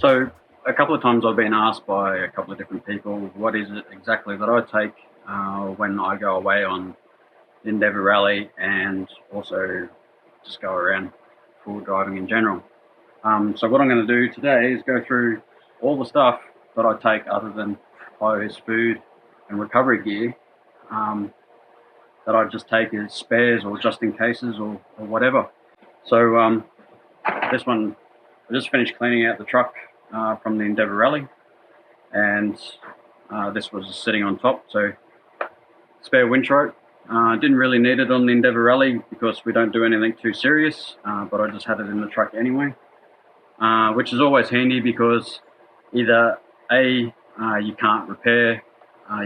So a couple of times I've been asked by a couple of different people, what is it exactly that I take when I go away on the Endeavour Rally and also just go around full driving in general. So what I'm going to do today is go through all the stuff that I take other than clothes, food and recovery gear that I just take as spares or just in cases or whatever. So this one, I just finished cleaning out the truck from the Endeavour Rally, and this was sitting on top, so spare winch rope. Didn't really need it on the Endeavour Rally because we don't do anything too serious, but I just had it in the truck anyway, which is always handy because either A, you can't repair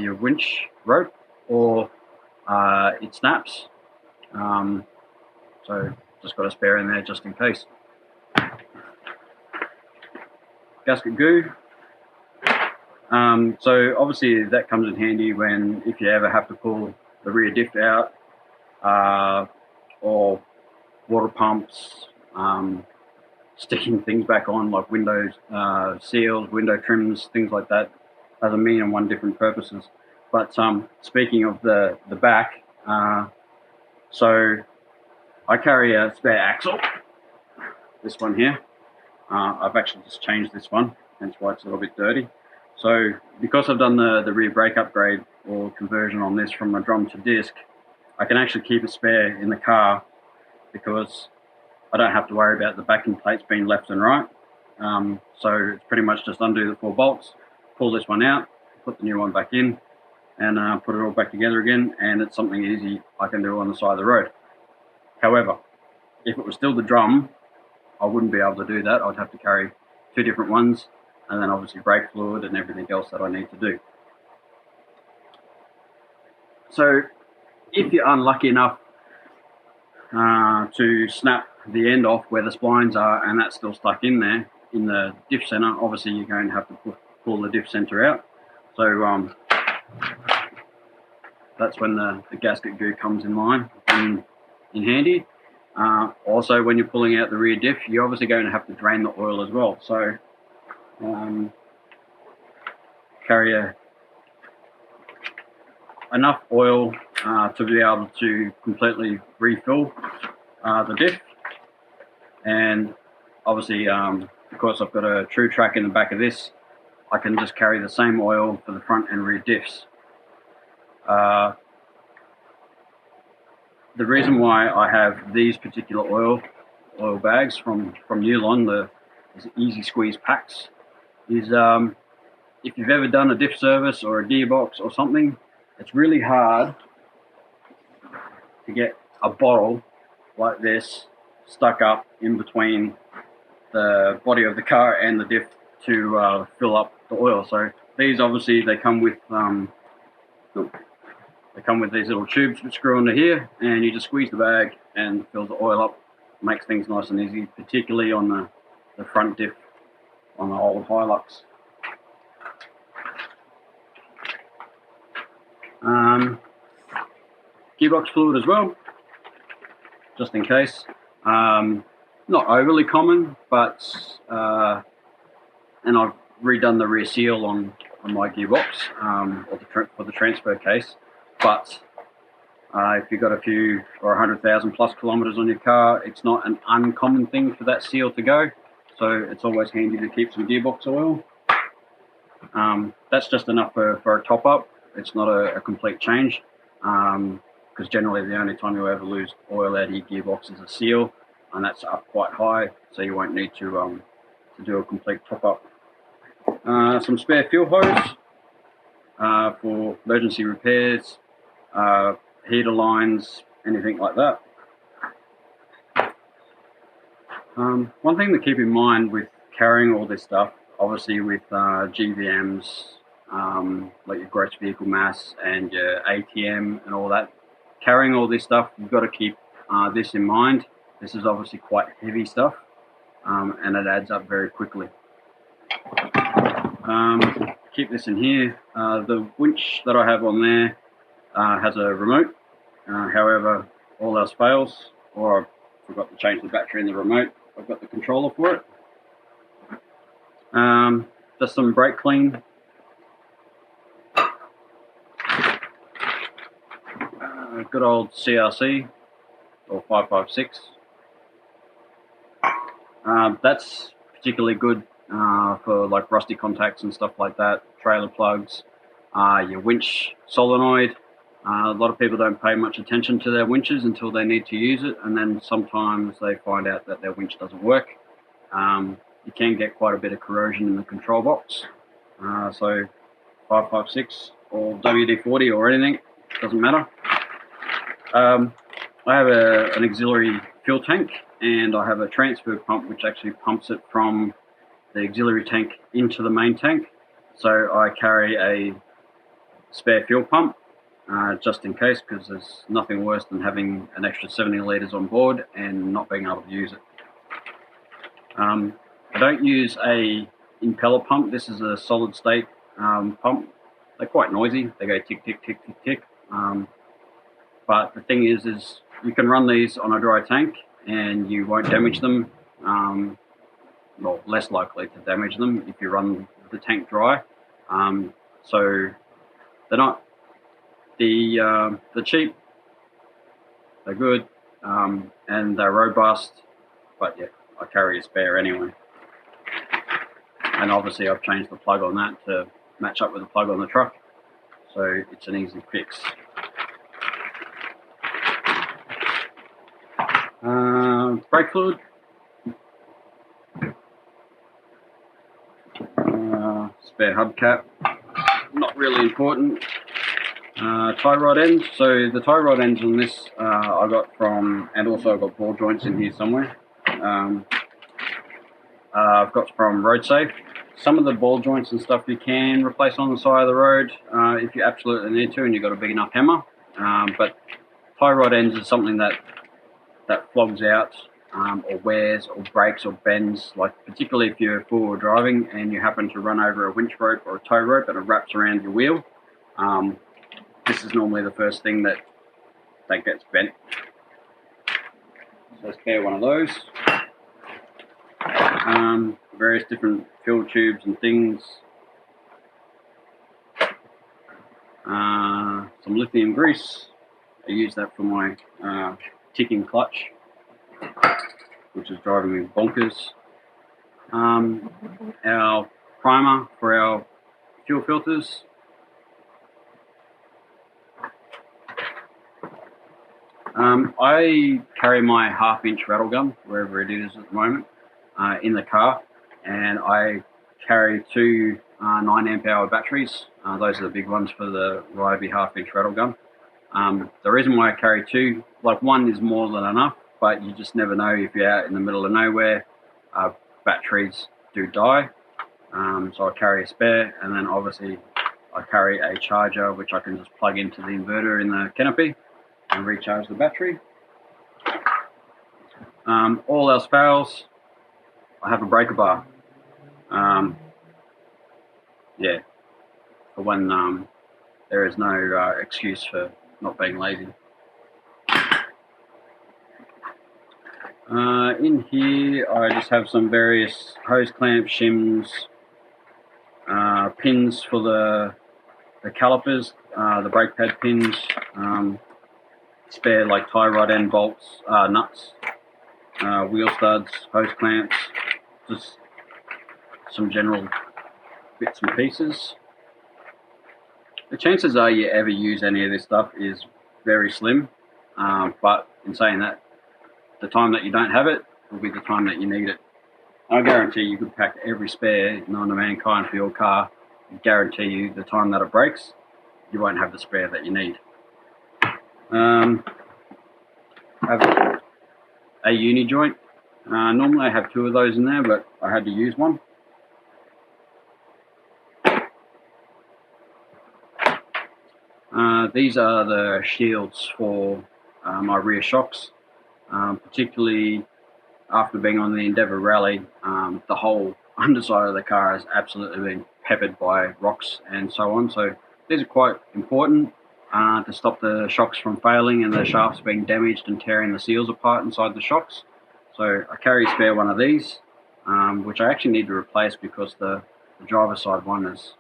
your winch rope, or it snaps, so just got a spare in there just in case. Gasket goo. So obviously that comes in handy if you ever have to pull the rear diff out, or water pumps, sticking things back on like windows seals, window trims, things like that. Has a million and one different purposes. But speaking of the back, so I carry a spare axle, this one here. I've actually just changed this one, hence why it's a little bit dirty. So because I've done the rear brake upgrade or conversion on this from a drum to disc, I can actually keep a spare in the car because I don't have to worry about the backing plates being left and right. So it's pretty much just undo the 4 bolts, pull this one out, put the new one back in, and put it all back together again, and it's something easy I can do on the side of the road. However, if it was still the drum, I wouldn't be able to do that. I'd have to carry 2 different ones, and then obviously brake fluid and everything else that I need to do. So if you're unlucky enough to snap the end off where the splines are and that's still stuck in there in the diff center, obviously you're going to have to pull the diff center out. So that's when the gasket goo comes in line in handy. Also, when you're pulling out the rear diff, you're obviously going to have to drain the oil as well. So carry enough oil to be able to completely refill the diff. And obviously, because I've got a true track in the back of this, I can just carry the same oil for the front and rear diffs. The reason why I have these particular oil bags from Newlon, these easy squeeze packs, is if you've ever done a diff service or a gearbox or something, it's really hard to get a bottle like this stuck up in between the body of the car and the diff to fill up the oil. So these obviously they come with these little tubes which screw onto here, and you just squeeze the bag and fill the oil up. Makes things nice and easy, particularly on the front diff on the old Hilux. Gearbox fluid as well, just in case. Not overly common, but and I've redone the rear seal on my gearbox for the transfer case. But if you've got a few or 100,000 plus kilometers on your car, it's not an uncommon thing for that seal to go. So it's always handy to keep some gearbox oil. That's just enough for a top up. It's not a complete change, because generally the only time you ever lose oil out of your gearbox is a seal, and that's up quite high, so you won't need to do a complete top up. Some spare fuel hose for emergency repairs, heater lines, anything like that. One thing to keep in mind with carrying all this stuff, obviously with GVMs, like your gross vehicle mass and your ATM and all that, carrying all this stuff, you've got to keep this in mind. This is obviously quite heavy stuff, and it adds up very quickly. Keep this in here. The winch that I have on there has a remote. However, all else fails, or I forgot to change the battery in the remote, I've got the controller for it. Just some brake clean. Good old CRC or 556. That's particularly good for like rusty contacts and stuff like that, trailer plugs, your winch solenoid. A lot of people don't pay much attention to their winches until they need to use it, and then sometimes they find out that their winch doesn't work. You can get quite a bit of corrosion in the control box. So 556 or WD-40 or anything, doesn't matter. I have an auxiliary fuel tank, and I have a transfer pump which actually pumps it from the auxiliary tank into the main tank. So I carry a spare fuel pump just in case, because there's nothing worse than having an extra 70 litres on board and not being able to use it. I don't use a impeller pump. This is a solid state pump. They're quite noisy. They go tick, tick, tick, tick, tick. But the thing is you can run these on a dry tank and you won't damage them. Well, less likely to damage them if you run the tank dry. So they're not they're cheap, they're good, and they're robust. But yeah, I carry a spare anyway. And obviously I've changed the plug on that to match up with the plug on the truck, so it's an easy fix. Brake fluid. Spare hubcap, not really important. Tie rod ends. So the tie rod ends on this I got from, and also I've got ball joints in here somewhere. I've got from Road Safe. Some of the ball joints and stuff you can replace on the side of the road if you absolutely need to and you've got a big enough hammer. But tie rod ends is something that flogs out or wears or breaks or bends, like particularly if you're forward driving and you happen to run over a winch rope or a tow rope and it wraps around your wheel. This is normally the first thing that gets bent. So let's spare one of those. Various different fuel tubes and things. Some lithium grease. I use that for my ticking clutch, which is driving me bonkers. Our primer for our fuel filters. I carry my 1/2-inch rattle gun wherever it is at the moment in the car, and I carry two 9-amp-hour batteries. Those are the big ones for the Ryobi 1/2-inch rattle gun. The reason why I carry two, like one is more than enough, but you just never know if you're out in the middle of nowhere. Batteries do die, so I carry a spare, and then obviously I carry a charger which I can just plug into the inverter in the canopy and recharge the battery. All else fails, I have a breaker bar. Yeah, for when there is no excuse for not being lazy. In here I just have some various hose clamps, shims, pins for the calipers, the brake pad pins, spare like tie rod end bolts, nuts, wheel studs, hose clamps, just some general bits and pieces. The chances are you ever use any of this stuff is very slim, but in saying that, the time that you don't have it will be the time that you need it. I guarantee you could pack every spare known to mankind for your car. I guarantee you the time that it breaks, you won't have the spare that you need. I have a uni joint. Normally I have 2 of those in there, but I had to use one. These are the shields for my rear shocks. Particularly after being on the Endeavour Rally, the whole underside of the car has absolutely been peppered by rocks and so on. So these are quite important to stop the shocks from failing and the shafts being damaged and tearing the seals apart inside the shocks. So I carry a spare one of these. which I actually need to replace because the driver's side one is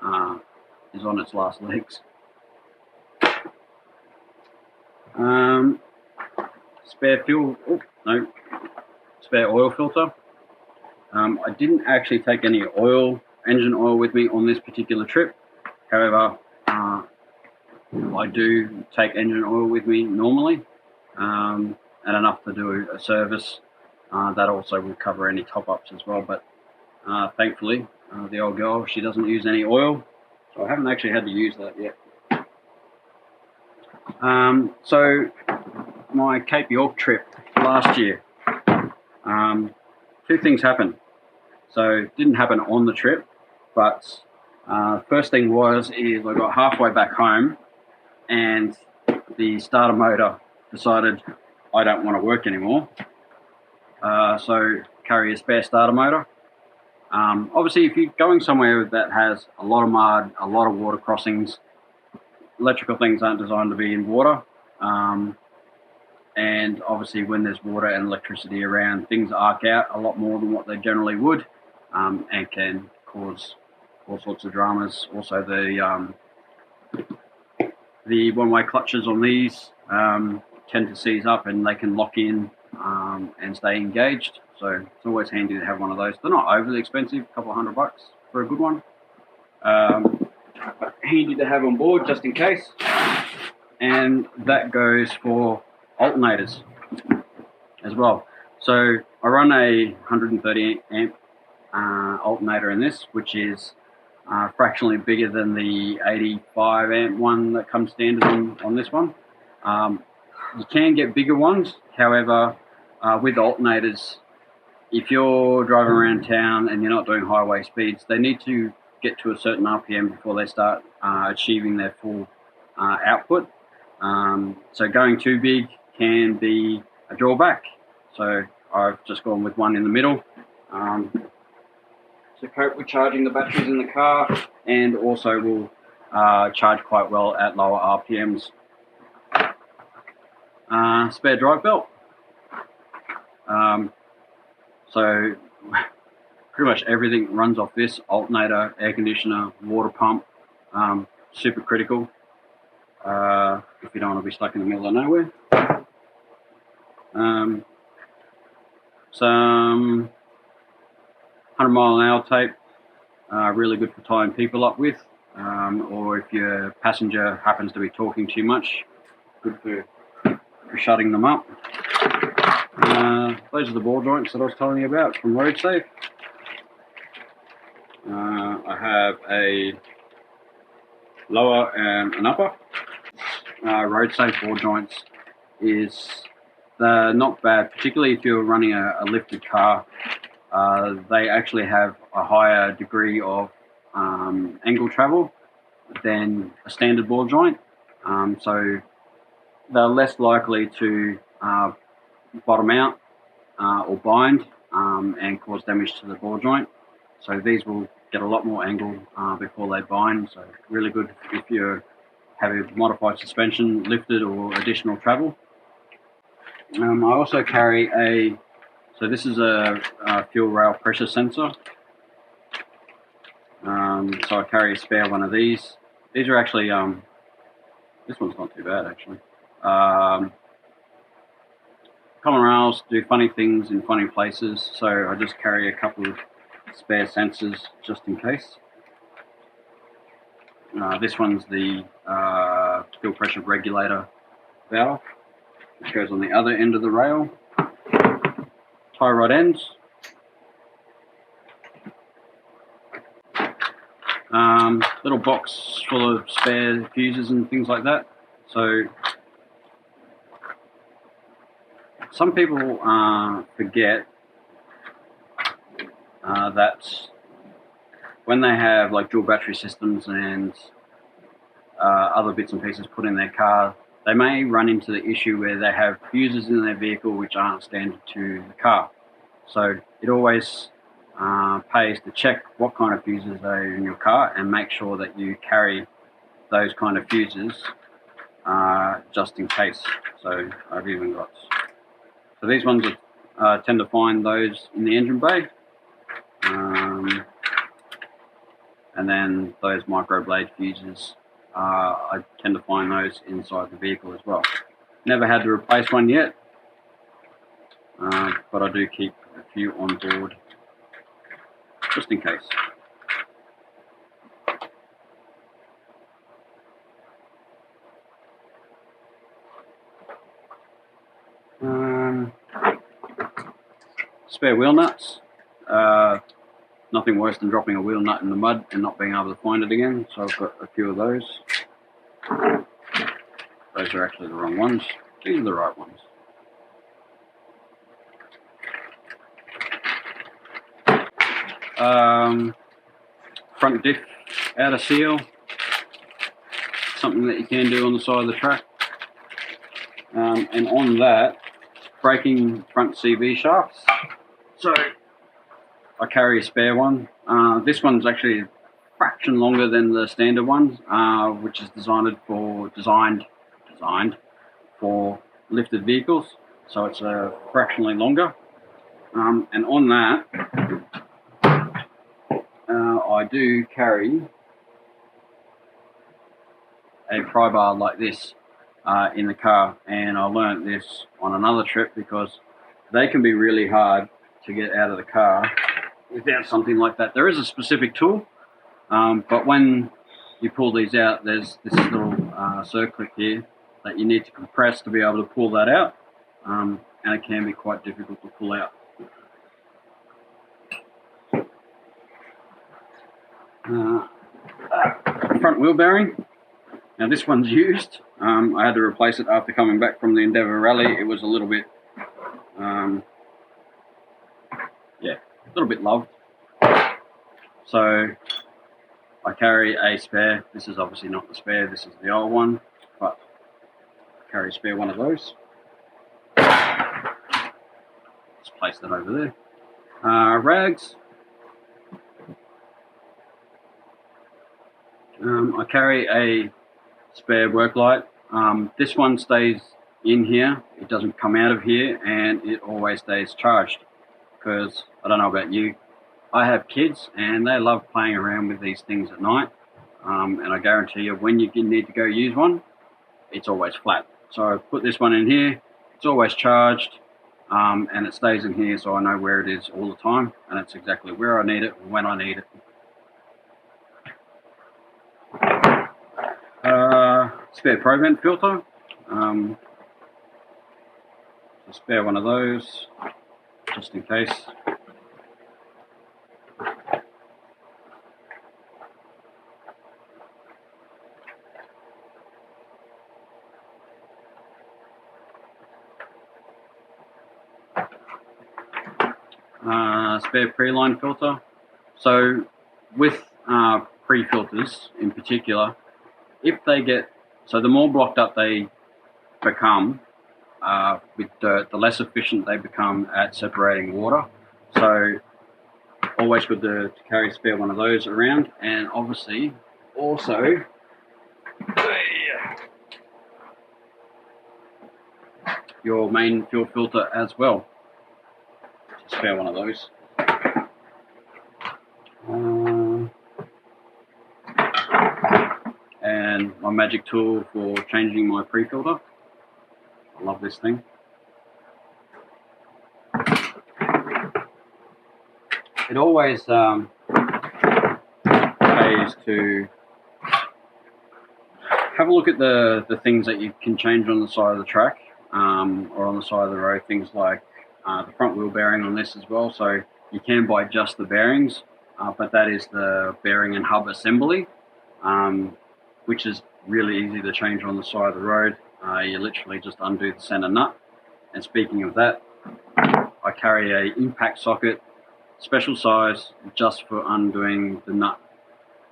on its last legs. Spare oil filter. I didn't actually take any engine oil with me on this particular trip. However, I do take engine oil with me normally, and enough to do a service. That also will cover any top-ups as well, but thankfully the old girl, she doesn't use any oil, so I haven't actually had to use that yet. So my Cape York trip last year, two things happened. So it didn't happen on the trip, but first thing is I got halfway back home and the starter motor decided I don't want to work anymore. So carry a spare starter motor. Obviously, if you're going somewhere that has a lot of mud, a lot of water crossings, electrical things aren't designed to be in water. And obviously when there's water and electricity around, things arc out a lot more than what they generally would, and can cause all sorts of dramas. Also the one-way clutches on these tend to seize up and they can lock in and stay engaged. So it's always handy to have one of those. They're not overly expensive, a couple of $100 for a good one. But handy to have on board just in case. And that goes for alternators as well. So I run a 130 amp alternator in this, which is fractionally bigger than the 85 amp one that comes standard on this one. You can get bigger ones, however, with alternators, if you're driving around town and you're not doing highway speeds, they need to get to a certain RPM before they start achieving their full output. So going too big can be a drawback. So I've just gone with one in the middle to cope with charging the batteries in the car, and also will charge quite well at lower RPMs. Spare drive belt. So pretty much everything runs off this: alternator, air conditioner, water pump. Super critical if you don't want to be stuck in the middle of nowhere. Some 100-mile-an-hour tape, really good for tying people up with, or if your passenger happens to be talking too much, good for shutting them up. Those are the ball joints that I was telling you about from Road Safe. I have a lower and an upper. Road Safe ball joints they're not bad, particularly if you're running a lifted car. They actually have a higher degree of angle travel than a standard ball joint, so they're less likely to bottom out or bind and cause damage to the ball joint. So these will get a lot more angle before they bind, so really good if you have a modified suspension, lifted or additional travel. I also carry so this is a fuel rail pressure sensor. So I carry a spare one of these. These are actually, this one's not too bad actually. Common rails do funny things in funny places, so I just carry a couple of spare sensors just in case. This one's the fuel pressure regulator valve, which goes on the other end of the rail. Tie rod ends. Little box full of spare fuses and things like that. So some people forget that when they have like dual battery systems and other bits and pieces put in their car, they may run into the issue where they have fuses in their vehicle which aren't standard to the car. So it always pays to check what kind of fuses are in your car and make sure that you carry those kind of fuses just in case. So I've even got, so these ones tend to find those in the engine bay. and then those microblade fuses, I tend to find those inside the vehicle as well. Never had to replace one yet, but I do keep a few on board just in case. Spare wheel nuts. Nothing worse than dropping a wheel nut in the mud and not being able to find it again, so I've got a few of those. Those are actually the wrong ones. These are the right ones. Front diff outer seal. Something that you can do on the side of the track. And on that, braking front CV shafts. So I carry a spare one. This one's actually a fraction longer than the standard one, which is designed for lifted vehicles. So it's fractionally longer. And on that, I do carry a pry bar like this in the car, and I learned this on another trip because they can be really hard to get out of the car without something like that. There is a specific tool, but when you pull these out, there's this little circlip here that you need to compress to be able to pull that out, and it can be quite difficult to pull out. Front wheel bearing. Now this one's used. I had to replace it after coming back from the Endeavour Rally. It was a little bit, loved. So I carry a spare. This is obviously not the spare. This is the old one, but I carry a spare one of those. Just place that over there. Rags. I carry a spare work light. This one stays in here, it doesn't come out of here, and it always stays charged, because I don't know about you, I have kids and they love playing around with these things at night, and I guarantee you when you need to go use one, it's always flat. So I put this one in here, it's always charged, and it stays in here, so I know where it is all the time, and it's exactly where I need it when I need it. Spare PROVENT filter. Spare one of those, just in case. Spare PRELINE filter. So with pre-filters in particular, if they get, so the more blocked up they become with dirt, the less efficient they become at separating water. So always good to carry a spare one of those around, and obviously also your main fuel filter as well. Just spare one of those. And my magic tool for changing my pre-filter. I love this thing. It always pays to have a look at the things that you can change on the side of the track, or on the side of the road. Things like the front wheel bearing on this as well. So you can buy just the bearings, but that is the bearing and hub assembly, which is really easy to change on the side of the road. You literally just undo the center nut. And speaking of that, I carry a impact socket, special size, just for undoing the nut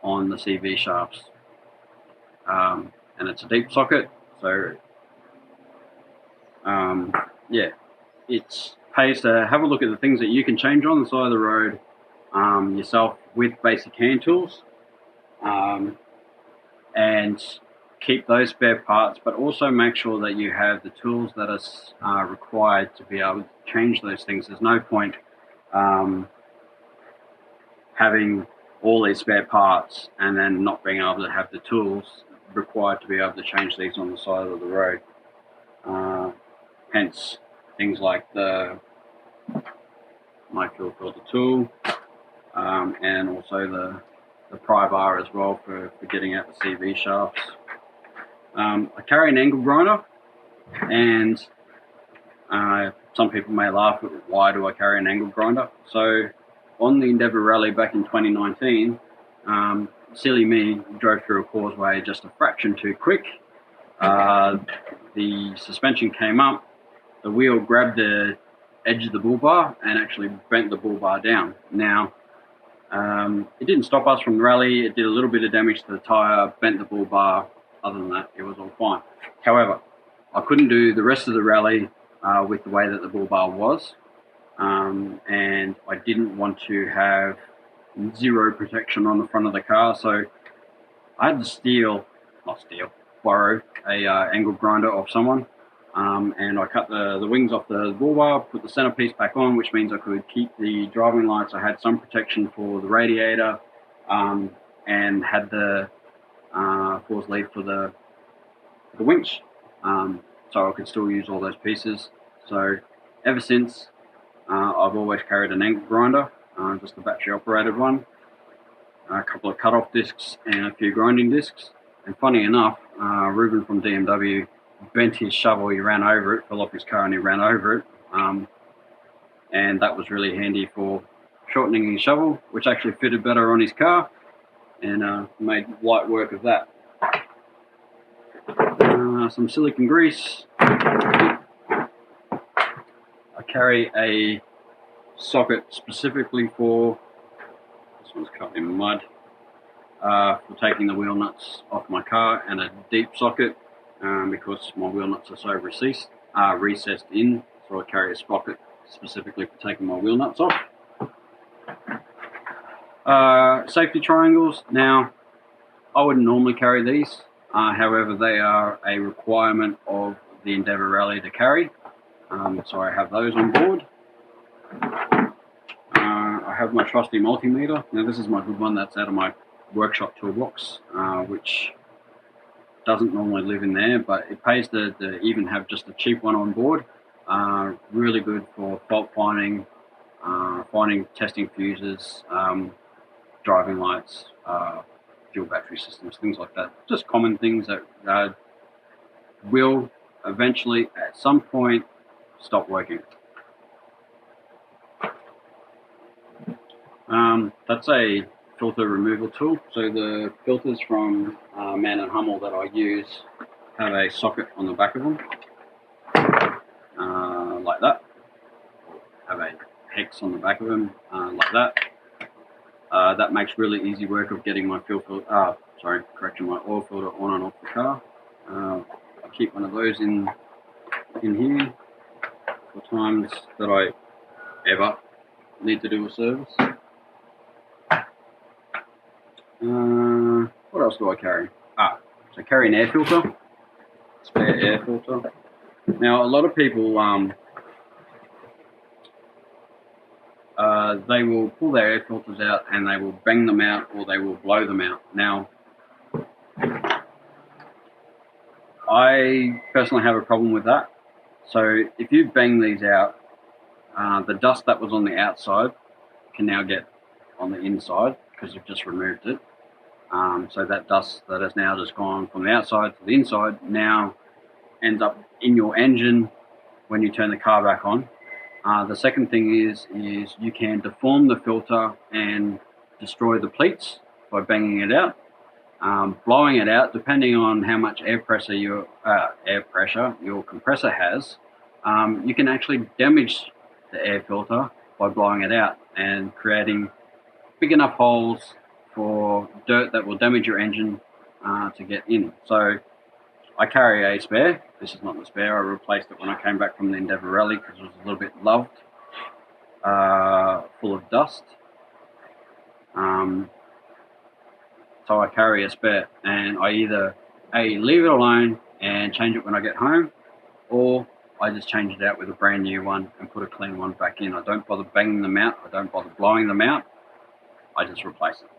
on the CV shafts. And it's a deep socket, so yeah, it pays to have a look at the things that you can change on the side of the road yourself with basic hand tools, and keep those spare parts, but also make sure that you have the tools that are required to be able to change those things. There's no point having all these spare parts and then not being able to have the tools required to be able to change these on the side of the road. Hence things like the my fuel filter tool, and also the pry bar as well for getting out the CV shafts. I carry an angle grinder, and some people may laugh at why do I carry an angle grinder. So on the Endeavour Rally back in 2019, silly me drove through a causeway just a fraction too quick. The suspension came up, the wheel grabbed the edge of the bull bar and actually bent the bull bar down. Now, it didn't stop us from the rally. It did a little bit of damage to the tyre, bent the bull bar. Other than that, it was all fine. However, I couldn't do the rest of the rally with the way that the bull bar was, and I didn't want to have zero protection on the front of the car, so I had to borrow a angle grinder off someone, and I cut the wings off the bull bar, put the centerpiece back on, which means I could keep the driving lights. I had some protection for the radiator, and had the force lead for the winch, so I could still use all those pieces. So ever since, I've always carried an angle grinder, just a battery operated one, a couple of cut-off discs and a few grinding discs. And funny enough, Ruben from DMW bent his shovel, he ran over it, fell off his car and he ran over it, and that was really handy for shortening his shovel, which actually fitted better on his car, and made light work of that. Some silicone grease. I carry a socket specifically for, this one's cut in mud, for taking the wheel nuts off my car, and a deep socket because my wheel nuts are so recessed in, so I carry a sprocket specifically for taking my wheel nuts off. Safety triangles. Now, I wouldn't normally carry these, however they are a requirement of the Endeavour Rally to carry, so I have those on board. I have my trusty multimeter. Now this is my good one that's out of my workshop toolbox, which doesn't normally live in there, but it pays to even have just a cheap one on board. Really good for fault finding, testing fuses, driving lights, fuel battery systems, things like that. Just common things that will eventually at some point stop working. That's a filter removal tool. So the filters from Man and Hummel that I use have a socket on the back of them, like that. Have a hex on the back of them, like that. That makes really easy work of getting my my oil filter on and off the car. I keep one of those in here for times that I ever need to do a service. What else do I carry? So I carry an air filter, spare air filter. Now a lot of people they will pull their air filters out and they will bang them out or they will blow them out. Now, I personally have a problem with that. So if you bang these out, the dust that was on the outside can now get on the inside because you've just removed it. So that dust that has now just gone from the outside to the inside now ends up in your engine when you turn the car back on. The second thing is you can deform the filter and destroy the pleats by banging it out. Blowing it out, depending on how much air pressure your compressor has, you can actually damage the air filter by blowing it out and creating big enough holes for dirt that will damage your engine to get in. So I carry a spare. This is not the spare. I replaced it when I came back from the Endeavour Rally because it was a little bit loved, full of dust. So I carry a spare, and I either leave it alone and change it when I get home, or I just change it out with a brand new one and put a clean one back in. I don't bother banging them out. I don't bother blowing them out. I just replace it.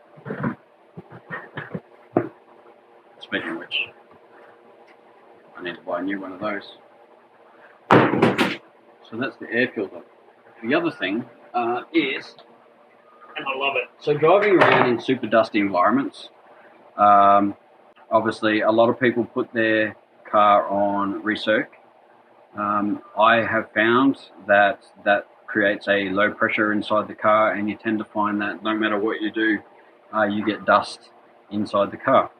Speaking of which, I need to buy a new one of those. So that's the air filter. The other thing is, and I love it, so driving around in super dusty environments, obviously a lot of people put their car on recirc. I have found that that creates a low pressure inside the car, and you tend to find that no matter what you do, you get dust inside the car.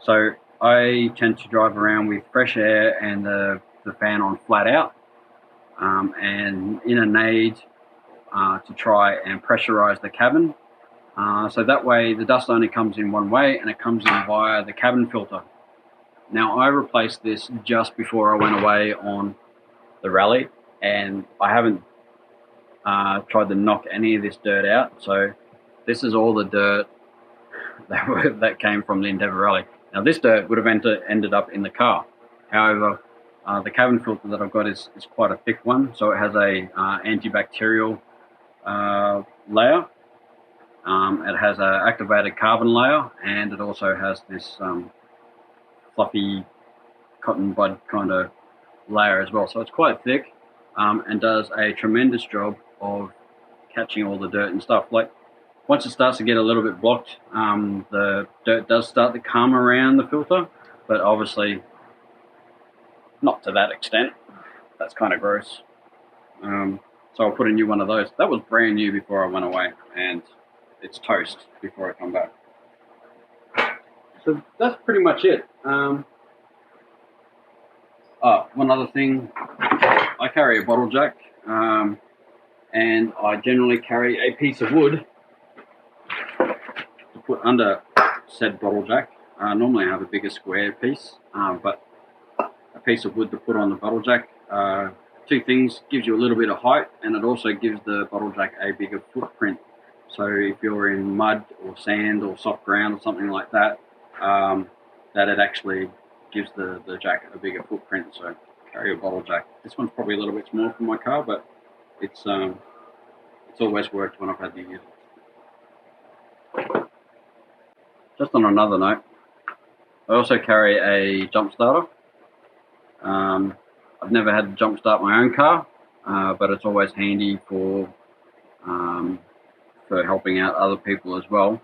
So I tend to drive around with fresh air and the fan on flat out, and in a nade to try and pressurize the cabin. So that way the dust only comes in one way, and it comes in via the cabin filter. Now I replaced this just before I went away on the rally, and I haven't tried to knock any of this dirt out. So this is all the dirt that came from the Endeavour Rally. Now this dirt would have ended up in the car. However, the cabin filter that I've got is quite a thick one, so it has a antibacterial layer. It has an activated carbon layer, and it also has this fluffy cotton bud kind of layer as well. So it's quite thick, and does a tremendous job of catching all the dirt and stuff. Like once it starts to get a little bit blocked, the dirt does start to come around the filter, but obviously not to that extent. That's kind of gross. So I'll put a new one of those. That was brand new before I went away, and it's toast before I come back. So that's pretty much it. One other thing, I carry a bottle jack, and I generally carry a piece of wood to put under said bottle jack. Normally I have a bigger square piece, but a piece of wood to put on the bottle jack. Two things: gives you a little bit of height, and it also gives the bottle jack a bigger footprint. So if you're in mud or sand or soft ground or something like that, that it actually gives the jack a bigger footprint. So carry a bottle jack. This one's probably a little bit small for my car, but it's always worked when I've had to use it. Just on another note, I also carry a jump starter. I've never had to jump start my own car, but it's always handy for helping out other people as well.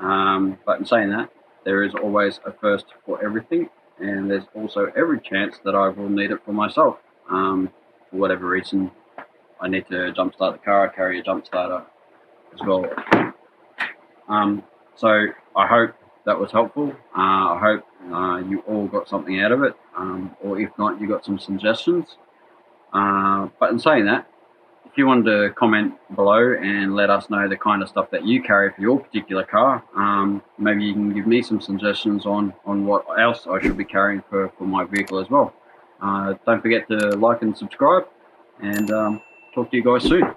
But in saying that, there is always a first for everything, and there's also every chance that I will need it for myself. For whatever reason, I need to jump start the car, I carry a jump starter as well. So I hope that was helpful. I hope you all got something out of it, or if not, you got some suggestions. But in saying that, if you wanted to comment below and let us know the kind of stuff that you carry for your particular car, maybe you can give me some suggestions on what else I should be carrying for my vehicle as well. Don't forget to like and subscribe, and talk to you guys soon.